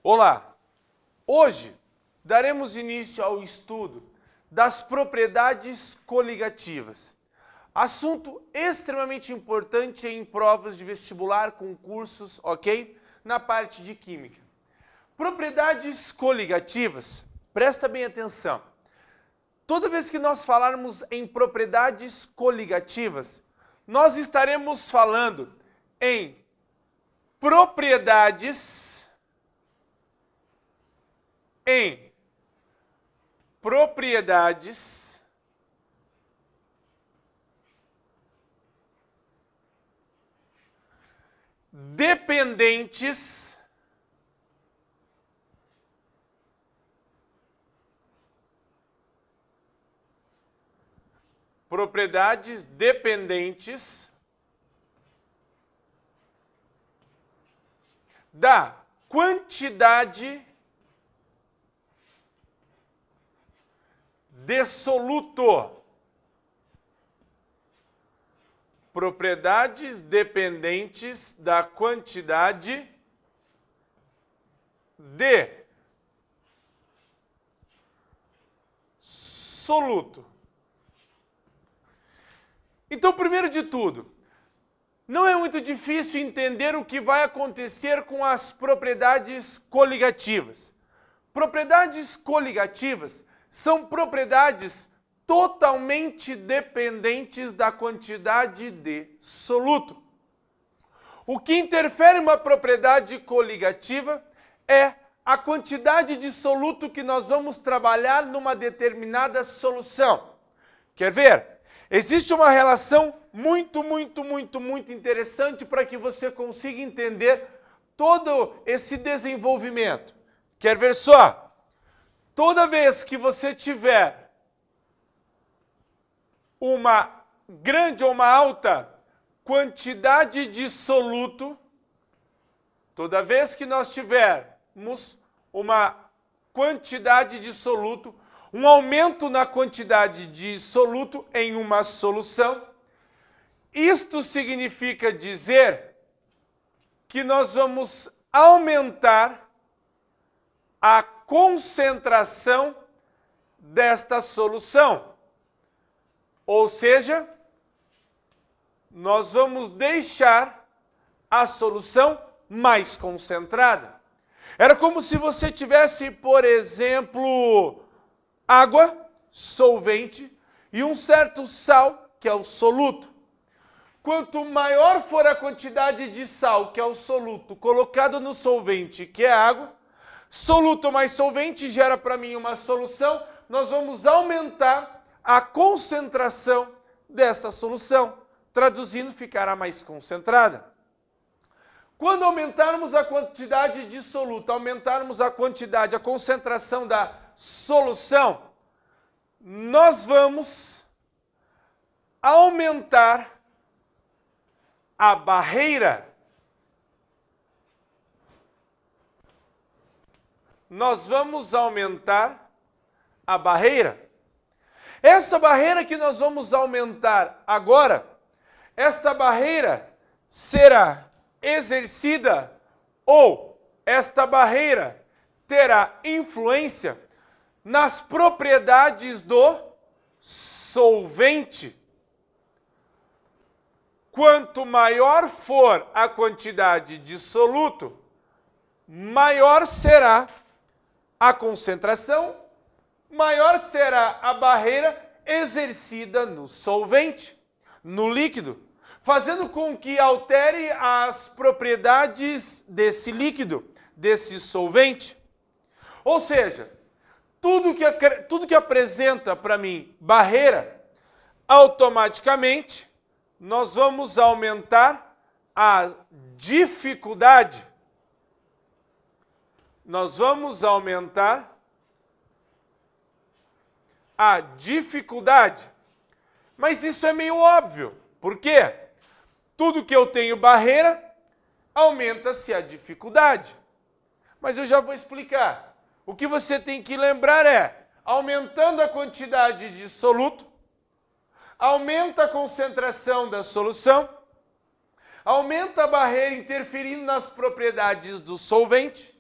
Olá! Hoje daremos início ao estudo das propriedades coligativas. Assunto extremamente importante em provas de vestibular, concursos, ok? Na parte de Química. Propriedades coligativas, presta bem atenção. Toda vez que nós falarmos em propriedades coligativas, nós estaremos falando em propriedades dependentes da quantidade de soluto. Propriedades dependentes da quantidade de soluto. Então, primeiro de tudo, não é muito difícil entender o que vai acontecer com as propriedades coligativas. Propriedades coligativas são propriedades totalmente dependentes da quantidade de soluto. O que interfere em uma propriedade coligativa é a quantidade de soluto que nós vamos trabalhar numa determinada solução. Quer ver? Existe uma relação muito interessante para que você consiga entender todo esse desenvolvimento. Quer ver só? Toda vez que você tiver uma grande ou uma alta quantidade de soluto, toda vez que nós tivermos uma quantidade de soluto, um aumento na quantidade de soluto em uma solução, isto significa dizer que nós vamos aumentar a concentração desta solução. Ou seja, nós vamos deixar a solução mais concentrada. Era como se você tivesse, por exemplo, água, solvente, e um certo sal, que é o soluto. Quanto maior for a quantidade de sal, que é o soluto, colocado no solvente, que é água, soluto mais solvente gera para mim uma solução, nós vamos aumentar a concentração dessa solução. Traduzindo, ficará mais concentrada. Quando aumentarmos a quantidade de soluto, aumentarmos a concentração da solução, nós vamos aumentar a barreira. Nós vamos aumentar a barreira. Essa barreira que nós vamos aumentar agora, esta barreira será exercida ou esta barreira terá influência nas propriedades do solvente. Quanto maior for a quantidade de soluto, maior será a concentração, maior será a barreira exercida no solvente, no líquido, fazendo com que altere as propriedades desse líquido, desse solvente. Ou seja, tudo que apresenta para mim barreira, automaticamente nós vamos aumentar a dificuldade. Nós vamos aumentar a dificuldade. Mas isso é meio óbvio. Por quê? Tudo que eu tenho barreira, aumenta-se a dificuldade. Mas eu já vou explicar. O que você tem que lembrar é, aumentando a quantidade de soluto, aumenta a concentração da solução, aumenta a barreira interferindo nas propriedades do solvente,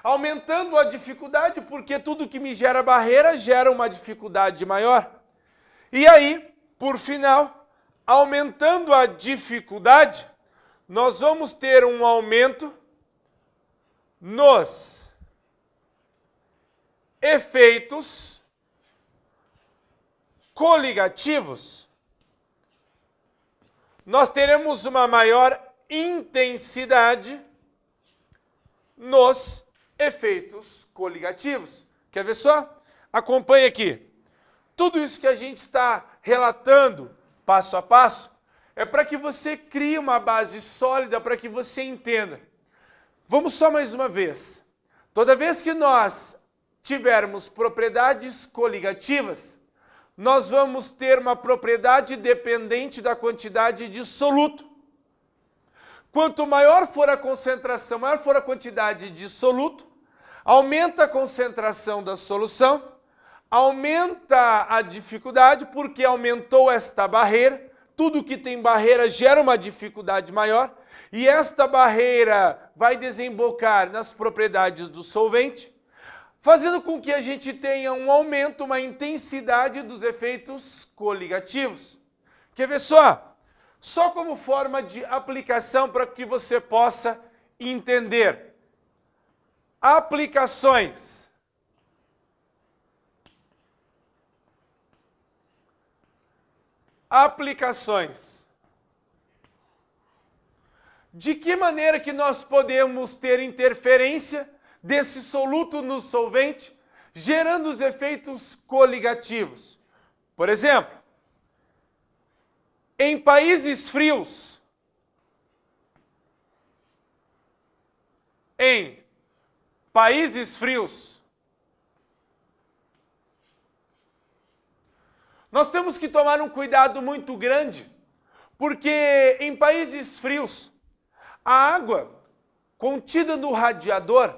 aumentando a dificuldade, porque tudo que me gera barreira gera uma dificuldade maior. E aí, por final, aumentando a dificuldade, nós vamos ter um aumento nos efeitos coligativos. Nós teremos uma maior intensidade nos efeitos coligativos. Quer ver só? Acompanhe aqui. Tudo isso que a gente está relatando, passo a passo, é para que você crie uma base sólida, para que você entenda. Vamos só mais uma vez. Toda vez que nós tivermos propriedades coligativas, nós vamos ter uma propriedade dependente da quantidade de soluto. Quanto maior for a concentração, maior for a quantidade de soluto, aumenta a concentração da solução, aumenta a dificuldade, porque aumentou esta barreira. Tudo que tem barreira gera uma dificuldade maior, e esta barreira vai desembocar nas propriedades do solvente, fazendo com que a gente tenha um aumento, uma intensidade dos efeitos coligativos. Quer ver só? Só como forma de aplicação para que você possa entender. Aplicações. Aplicações. De que maneira que nós podemos ter interferência desse soluto no solvente, gerando os efeitos coligativos? Por exemplo, em países frios, nós temos que tomar um cuidado muito grande, porque em países frios, a água contida no radiador,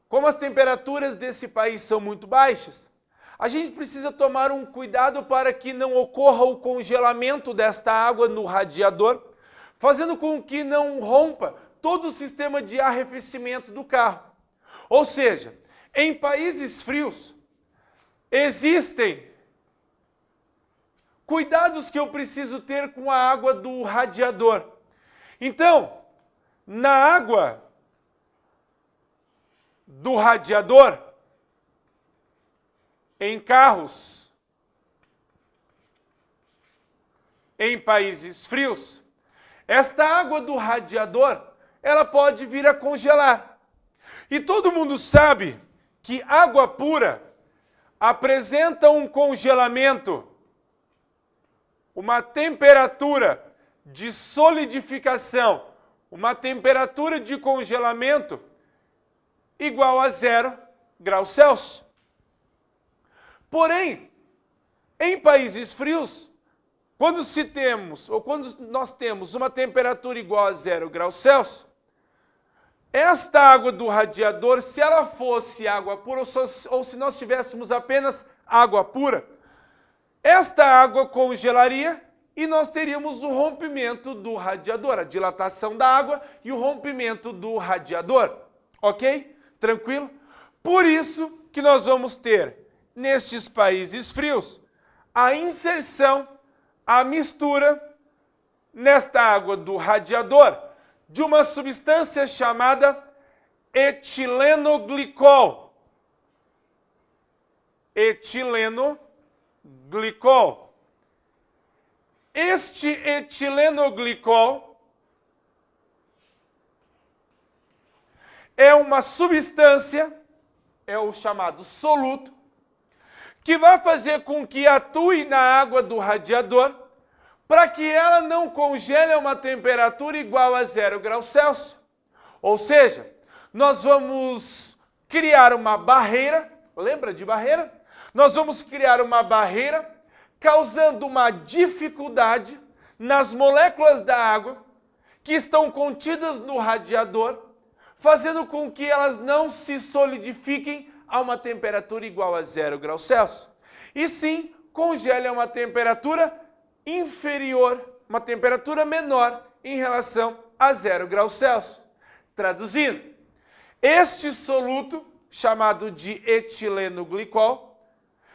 como as temperaturas desse país são muito baixas, a gente precisa tomar um cuidado para que não ocorra o congelamento desta água no radiador, fazendo com que não rompa todo o sistema de arrefecimento do carro. Ou seja, em países frios, existem cuidados que eu preciso ter com a água do radiador. Então, na água do radiador, em carros, em países frios, esta água do radiador, ela pode vir a congelar. E todo mundo sabe que água pura apresenta um congelamento, uma temperatura de solidificação, uma temperatura de congelamento igual a 0 graus Celsius. Porém, em países frios, quando nós temos uma temperatura igual a 0 graus Celsius, esta água do radiador, se ela fosse água pura, ou se nós tivéssemos apenas água pura, esta água congelaria e nós teríamos o rompimento do radiador, a dilatação da água e o rompimento do radiador. Ok? Tranquilo? Por isso que nós vamos ter, nestes países frios, a inserção, a mistura, nesta água do radiador, de uma substância chamada etilenoglicol. Etilenoglicol. Este etilenoglicol é uma substância, é o chamado soluto, que vai fazer com que atue na água do radiador para que ela não congele a uma temperatura igual a 0 graus Celsius. Ou seja, nós vamos criar uma barreira, lembra de barreira? Nós vamos criar uma barreira causando uma dificuldade nas moléculas da água que estão contidas no radiador, fazendo com que elas não se solidifiquem a uma temperatura igual a 0 graus Celsius. E sim, congela a uma temperatura inferior, uma temperatura menor em relação a 0 graus Celsius. Traduzindo, este soluto, chamado de etileno glicol,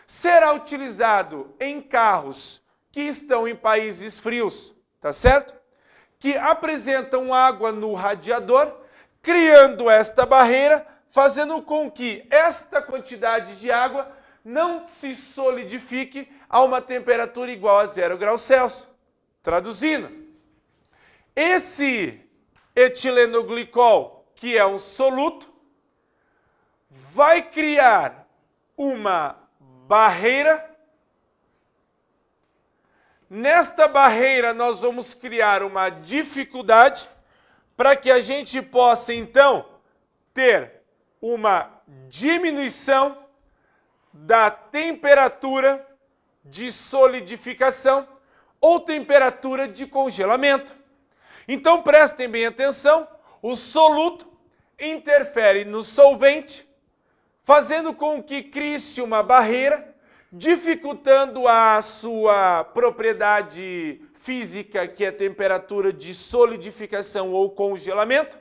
será utilizado em carros que estão em países frios, tá certo? Que apresentam água no radiador, criando esta barreira, fazendo com que esta quantidade de água não se solidifique a uma temperatura igual a 0 graus Celsius. Traduzindo, esse etilenoglicol, que é um soluto, vai criar uma barreira. Nesta barreira nós vamos criar uma dificuldade para que a gente possa então ter uma diminuição da temperatura de solidificação ou temperatura de congelamento. Então prestem bem atenção, o soluto interfere no solvente, fazendo com que crie-se uma barreira, dificultando a sua propriedade física, que é a temperatura de solidificação ou congelamento,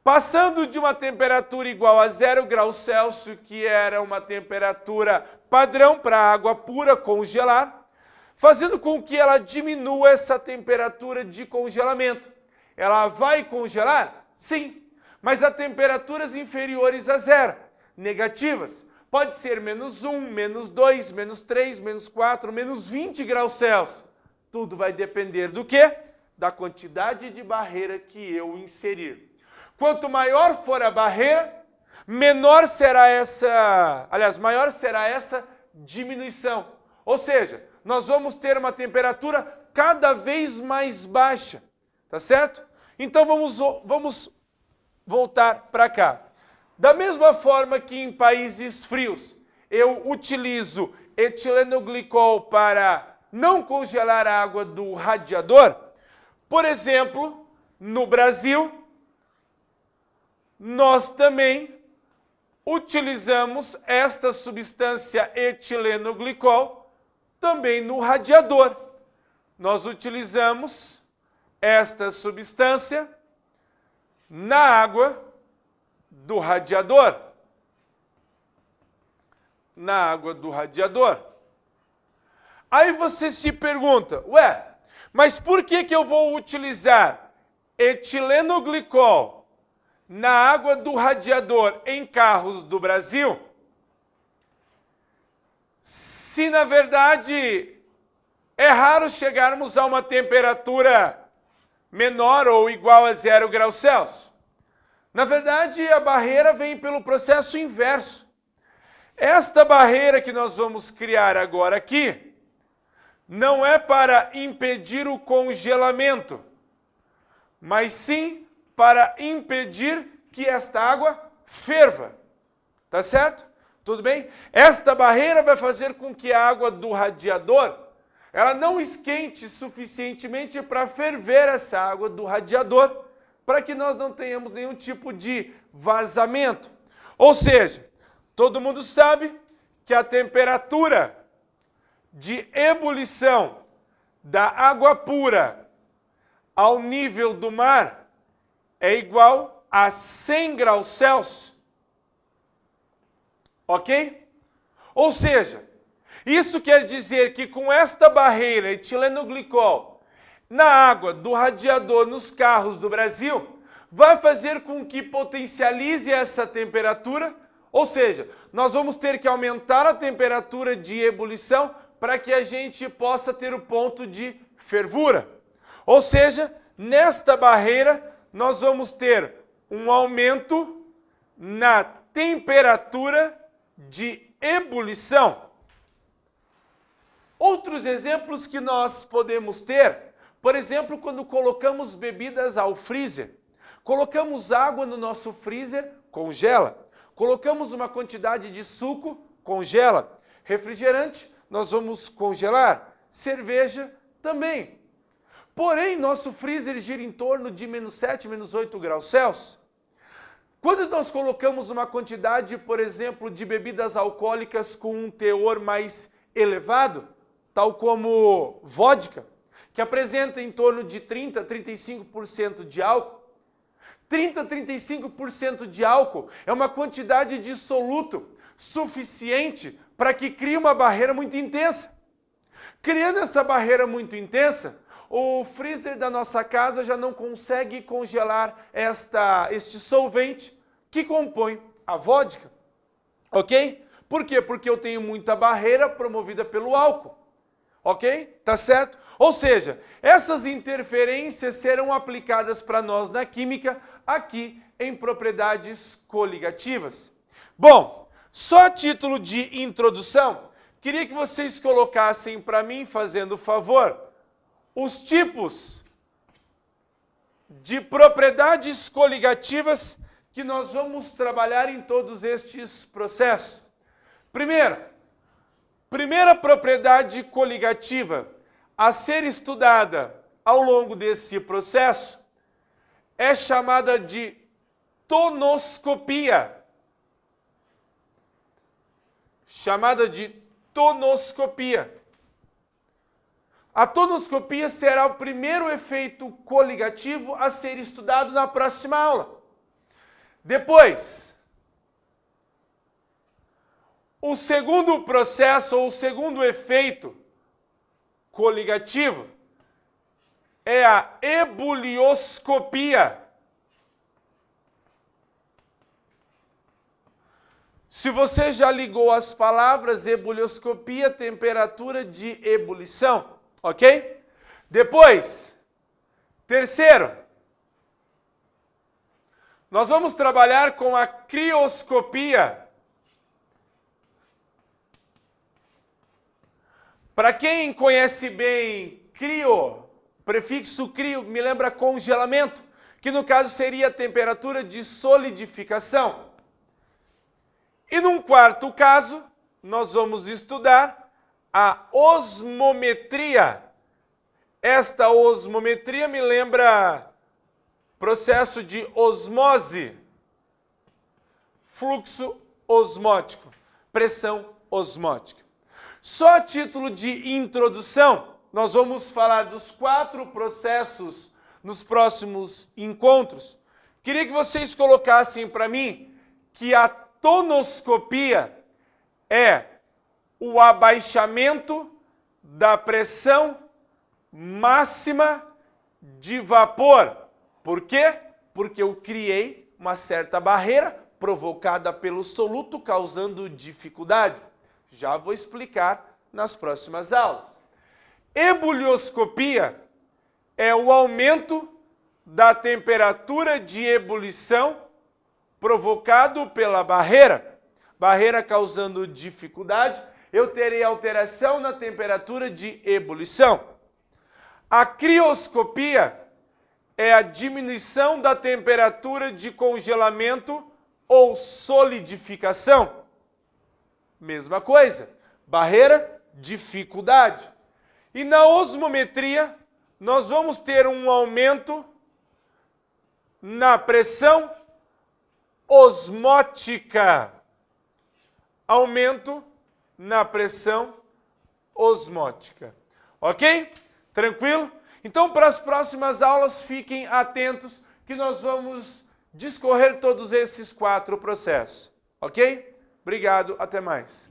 passando de uma temperatura igual a 0 graus Celsius, que era uma temperatura padrão para a água pura congelar, fazendo com que ela diminua essa temperatura de congelamento. Ela vai congelar? Sim, mas a temperaturas inferiores a 0, negativas. Pode ser menos 1, menos 2, menos 3, menos 4, menos 20 graus Celsius. Tudo vai depender do quê? Da quantidade de barreira que eu inserir. Quanto maior for a barreira, menor será essa, maior será essa diminuição. Ou seja, nós vamos ter uma temperatura cada vez mais baixa, tá certo? Então vamos voltar para cá. Da mesma forma que em países frios eu utilizo etilenoglicol para não congelar a água do radiador, por exemplo, no Brasil, nós também utilizamos esta substância etilenoglicol também no radiador. Nós utilizamos esta substância na água do radiador. Na água do radiador. Aí você se pergunta, ué, mas por que eu vou utilizar etilenoglicol na água do radiador em carros do Brasil, se na verdade é raro chegarmos a uma temperatura menor ou igual a 0 graus Celsius? Na verdade, a barreira vem pelo processo inverso. Esta barreira que nós vamos criar agora aqui não é para impedir o congelamento, mas sim para impedir que esta água ferva. Tá certo? Tudo bem? Esta barreira vai fazer com que a água do radiador ela não esquente suficientemente para ferver essa água do radiador, para que nós não tenhamos nenhum tipo de vazamento. Ou seja, todo mundo sabe que a temperatura de ebulição da água pura ao nível do mar é igual a 100 graus Celsius. Ok? Ou seja, isso quer dizer que com esta barreira etilenoglicol na água do radiador nos carros do Brasil, vai fazer com que potencialize essa temperatura, ou seja, nós vamos ter que aumentar a temperatura de ebulição para que a gente possa ter o ponto de fervura. Ou seja, nesta barreira nós vamos ter um aumento na temperatura de ebulição. Outros exemplos que nós podemos ter, por exemplo, quando colocamos bebidas ao freezer. Colocamos água no nosso freezer, congela. Colocamos uma quantidade de suco, congela. Refrigerante, nós vamos congelar. Cerveja, também. Porém, nosso freezer gira em torno de -7, -8 graus Celsius. Quando nós colocamos uma quantidade, por exemplo, de bebidas alcoólicas com um teor mais elevado, tal como vodka, que apresenta em torno de 30 a 35% de álcool, 30 a 35% de álcool é uma quantidade de soluto suficiente para que crie uma barreira muito intensa. Criando essa barreira muito intensa, o freezer da nossa casa já não consegue congelar este solvente que compõe a vodka, ok? Por quê? Porque eu tenho muita barreira promovida pelo álcool, ok? Tá certo? Ou seja, essas interferências serão aplicadas para nós na química aqui em propriedades coligativas. Bom, só a título de introdução, queria que vocês colocassem para mim, fazendo o favor, os tipos de propriedades coligativas que nós vamos trabalhar em todos estes processos. Primeira propriedade coligativa a ser estudada ao longo desse processo é chamada de tonoscopia. A tonoscopia será o primeiro efeito coligativo a ser estudado na próxima aula. Depois, o segundo processo ou o segundo efeito coligativo é a ebulioscopia. Se você já ligou as palavras ebulioscopia, temperatura de ebulição, ok? Depois, terceiro, nós vamos trabalhar com a crioscopia. Para quem conhece bem crio, prefixo crio me lembra congelamento, que no caso seria a temperatura de solidificação. E num quarto caso, nós vamos estudar a osmometria. Esta osmometria me lembra processo de osmose, fluxo osmótico, pressão osmótica. Só a título de introdução, nós vamos falar dos 4 processos nos próximos encontros. Queria que vocês colocassem para mim que a tonoscopia é o abaixamento da pressão máxima de vapor. Por quê? Porque eu criei uma certa barreira provocada pelo soluto, causando dificuldade. Já vou explicar nas próximas aulas. Ebulioscopia é o aumento da temperatura de ebulição provocado pela barreira. Barreira causando dificuldade, eu terei alteração na temperatura de ebulição. A crioscopia é a diminuição da temperatura de congelamento ou solidificação. Mesma coisa, barreira, dificuldade. E na osmometria, nós vamos ter um aumento na pressão osmótica. Aumento na pressão osmótica. Ok? Tranquilo? Então, para as próximas aulas, fiquem atentos que nós vamos discorrer todos esses 4 processos. Ok? Obrigado, até mais.